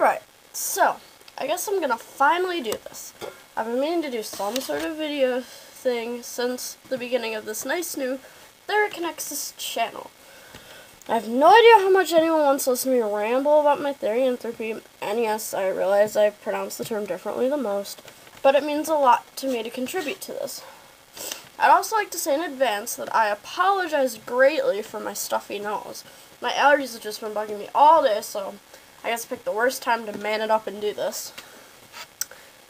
Alright, so, I guess I'm gonna finally do this. I've been meaning to do some sort of video thing since the beginning of this nice new TheriKiNexus channel. I have no idea how much anyone wants to listen to me ramble about my therianthropy, and yes, I realize I pronounce the term differently than most, but it means a lot to me to contribute to this. I'd also like to say in advance that I apologize greatly for my stuffy nose. My allergies have just been bugging me all day, so I guess I picked the worst time to man it up and do this.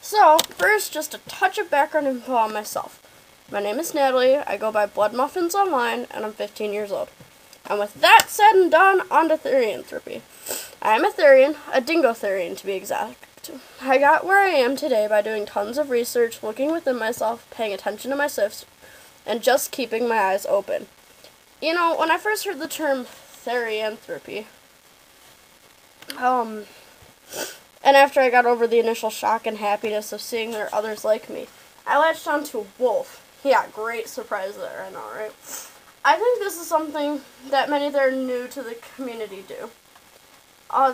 So, first, just a touch of background info on myself. My name is Natalie, I go by bloodmuffins online, and I'm 15 years old. And with that said and done, on to therianthropy. I am a therian, a dingo therian to be exact. I got where I am today by doing tons of research, looking within myself, paying attention to my sifts, and just keeping my eyes open. You know, when I first heard the term therianthropy, and after I got over the initial shock and happiness of seeing there are others like me, I latched on to wolf. Yeah, great surprise there, I know, right? I think this is something that many that are new to the community do.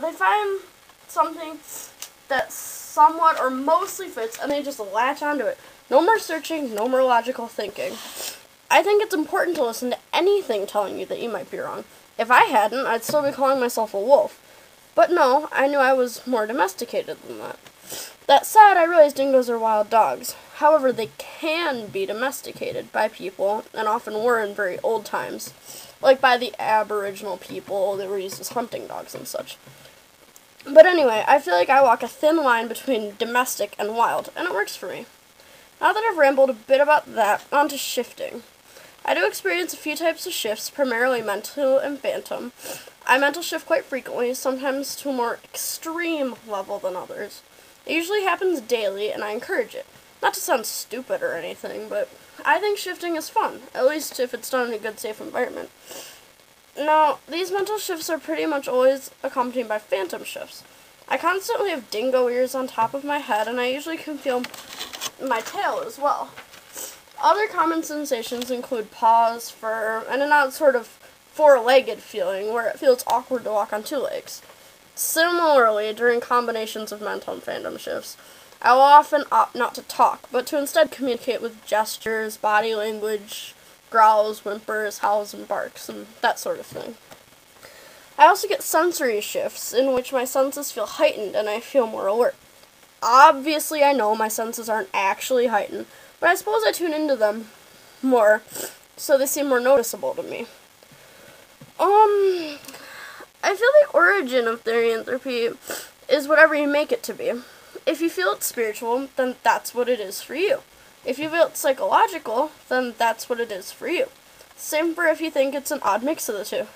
They find something that somewhat or mostly fits, and they just latch onto it. No more searching, no more logical thinking. I think it's important to listen to anything telling you that you might be wrong. If I hadn't, I'd still be calling myself a wolf. But no, I knew I was more domesticated than that. That said, I realize dingoes are wild dogs. However, they can be domesticated by people, and often were in very old times. Like by the Aboriginal people, they were used as hunting dogs and such. But anyway, I feel like I walk a thin line between domestic and wild, and it works for me. Now that I've rambled a bit about that, on to shifting. I do experience a few types of shifts, primarily mental and phantom. I mental shift quite frequently, sometimes to a more extreme level than others. It usually happens daily, and I encourage it. Not to sound stupid or anything, but I think shifting is fun, at least if it's done in a good, safe environment. Now, these mental shifts are pretty much always accompanied by phantom shifts. I constantly have dingo ears on top of my head, and I usually can feel my tail as well. Other common sensations include paws, fur, and an odd sort of four-legged feeling where it feels awkward to walk on two legs. Similarly, during combinations of mental and phantom shifts, I will often opt not to talk, but to instead communicate with gestures, body language, growls, whimpers, howls, and barks, and that sort of thing. I also get sensory shifts, in which my senses feel heightened and I feel more alert. Obviously, I know my senses aren't actually heightened, but I suppose I tune into them more, so they seem more noticeable to me. I feel the origin of therianthropy is whatever you make it to be. If you feel it's spiritual, then that's what it is for you. If you feel it's psychological, then that's what it is for you. Same for if you think it's an odd mix of the two.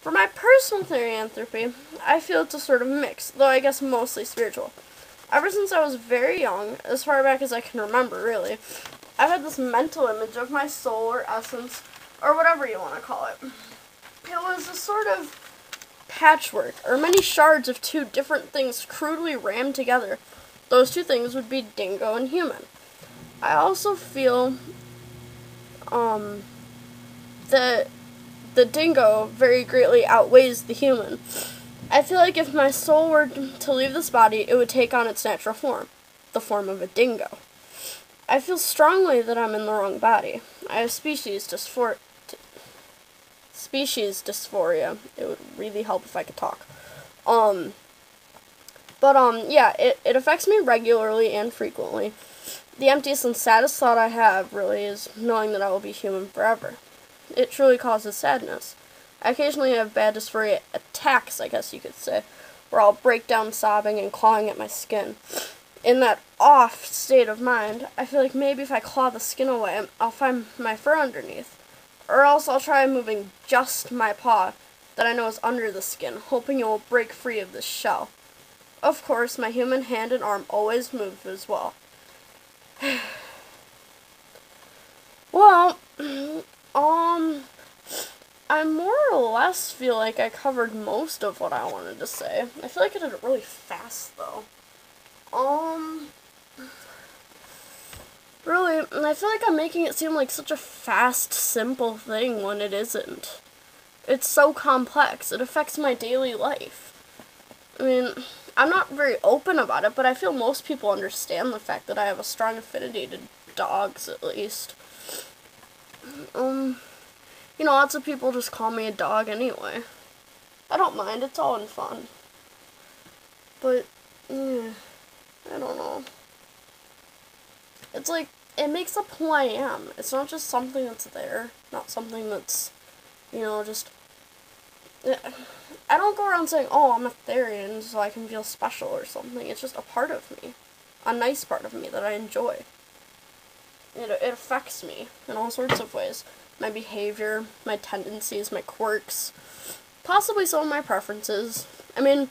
For my personal therianthropy, I feel it's a sort of mix, though I guess mostly spiritual. Ever since I was very young, as far back as I can remember, really, I've had this mental image of my soul or essence, or whatever you want to call it. It was a sort of patchwork, or many shards of two different things crudely rammed together. Those two things would be dingo and human. I also feel that the dingo very greatly outweighs the human. I feel like if my soul were to leave this body, it would take on its natural form, the form of a dingo. I feel strongly that I'm in the wrong body. I have species dysphoria. It would really help if I could talk. Yeah, it affects me regularly and frequently. The emptiest and saddest thought I have, really, is knowing that I will be human forever. It truly causes sadness. I occasionally have bad dysphoria attacks, I guess you could say, where I'll break down sobbing and clawing at my skin. In that off state of mind, I feel like maybe if I claw the skin away, I'll find my fur underneath. Or else I'll try moving just my paw that I know is under the skin, hoping it will break free of this shell. Of course, my human hand and arm always move as well. Well, I more or less feel like I covered most of what I wanted to say. I feel like I did it really fast, though. Really, and I feel like I'm making it seem like such a fast, simple thing when it isn't. It's so complex. It affects my daily life. I mean, I'm not very open about it, but I feel most people understand the fact that I have a strong affinity to dogs, at least. You know, lots of people just call me a dog anyway. I don't mind, it's all in fun. But, I don't know. It's like, it makes up who I am. It's not just something that's there, not something that's, you know, just... I don't go around saying, oh, I'm a Therian so I can feel special or something. It's just a part of me. A nice part of me that I enjoy. It affects me in all sorts of ways. My behavior, my tendencies, my quirks, possibly some of my preferences. I mean,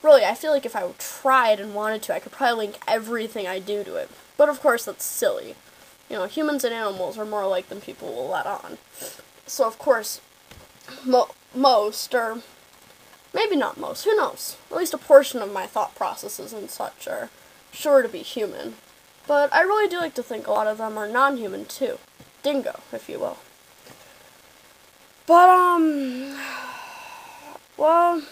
really, I feel like if I tried and wanted to, I could probably link everything I do to it. But of course, that's silly. You know, humans and animals are more alike than people will let on. So of course, most, or maybe not most, who knows? At least a portion of my thought processes and such are sure to be human. But I really do like to think a lot of them are non-human too. Dingo, if you will. But, well,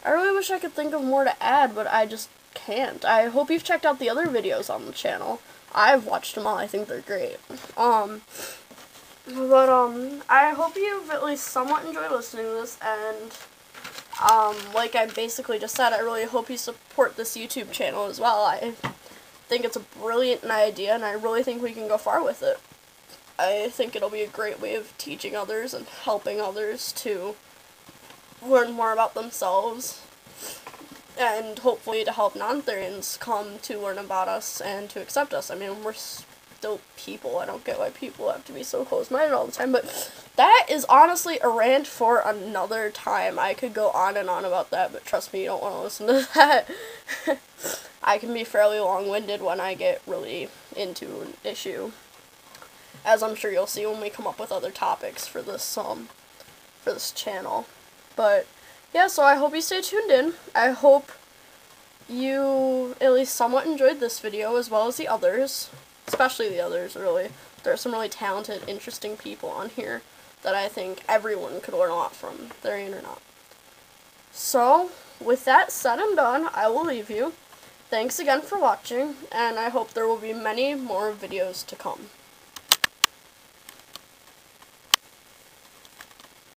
I really wish I could think of more to add, but I just can't. I hope you've checked out the other videos on the channel. I've watched them all. I think they're great. I hope you've at least somewhat enjoyed listening to this, and, like I basically just said, I really hope you support this YouTube channel as well. I think it's a brilliant idea, and I really think we can go far with it. I think it'll be a great way of teaching others and helping others to learn more about themselves, and hopefully to help non-Therians come to learn about us and to accept us. I mean, we're still people. I don't get why people have to be so close-minded all the time, but that is honestly a rant for another time. I could go on and on about that, but trust me, you don't want to listen to that. I can be fairly long-winded when I get really into an issue, as I'm sure you'll see when we come up with other topics for this channel. But yeah, so I hope you stay tuned in. I hope you at least somewhat enjoyed this video as well as the others, especially the others, really. There are some really talented, interesting people on here that I think everyone could learn a lot from, Therian or not. So, with that said and done, I will leave you. Thanks again for watching, and I hope there will be many more videos to come.